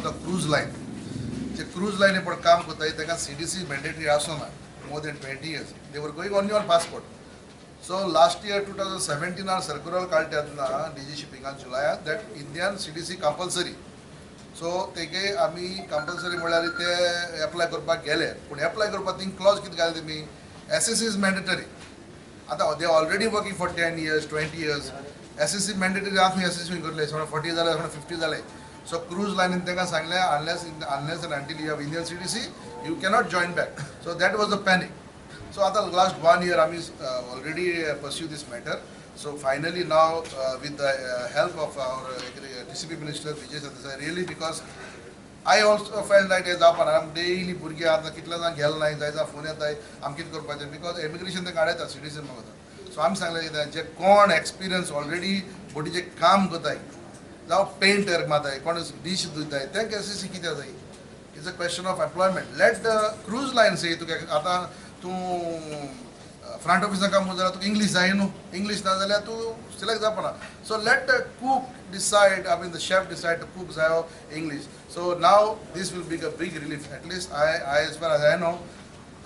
Of the cruise line J cruise line पण काम करता ताका CDC mandatory Asna more than 20 years. They were going only on passport. So last year 2017 our circular called DG shipping on July that Indian CDC compulsory. So तेगे आमी compulsory म्हळ्यार ते apply करपाक गेले पण apply करपाक थिंग clause कितें घाले तेमी SSC is mandatory. आता they are already working for 10 years 20 years. SSC mandatory आमी SSC करले 40 जाले 50 जाले. So cruise line in तेका सांगले unless and until you have Indian CDC you cannot join back. So that was the panic. So at the last 1 year, I already pursue this matter. So finally now, with the help of our TCP Minister Vijay Sardesai, really because I also felt that as I'm daily burgi आता कितला जाण गेल नाही जायचा phone येताय आम कित करपाचें because immigration ते काडयता citizen मागता. So आमी सांगले जे कोण experience already बोटीचे काम करताय जावं पेंटर माताय कोण डिश धुताय तेंका SSC कित्याक जाय. It's a question of employment. Let the cruise line say to आता तू front office काम करता तू English जाय न्हू English ना जाल्यार तू select जावपाना. So let the cook decide, I mean the chef decide to cook जायो English. So now this will be a big relief. At least I as far as I know,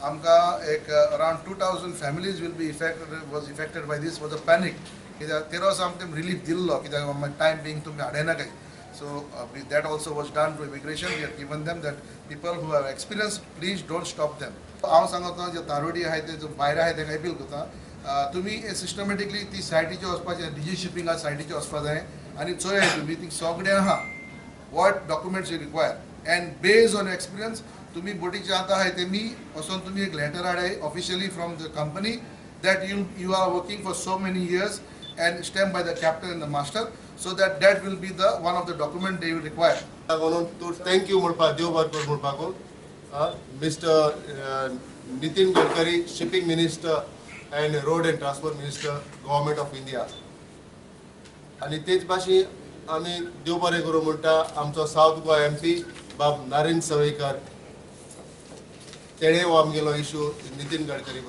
आमका एक around 2,000 families will be affected by this. Was a panic. कित्याक तेरो आमकां relief दिल्लो कित्याक time being तुमी हाडयना काय. So that also was done to immigration. We have given them that people who have experience, please don't stop them. हांव सांगता जे तारोडी आहाय ते जो भायर आहाय तेका अपील करता तुमी सिस्टमॅटिकली ती सायटीचे वचपाचें DG शिपिंगा सायटीचे वचपा जाय आनी चोय तुमी ती सगळें आहा what documents you require and based on experience तुमी बोटीचे आतां आहाय तेमी वचोन तुमी एक letter हाडाय officially from the company that you are working for so many years and stamped by the captain and the master, so that will be the one of the document they will require. I want to thank you Mulpa Deobarpur Mulpako, Mr. Nitin Gadkari, Shipping Minister and Road and Transport Minister, Government of India. आणि तेच भाशी आम्ही देव बरें करूं म्हणटा आमचो south Goa MP बाब नारायण सवयकर तेणे हो आमगेलो इश्यू नितीन गडकरी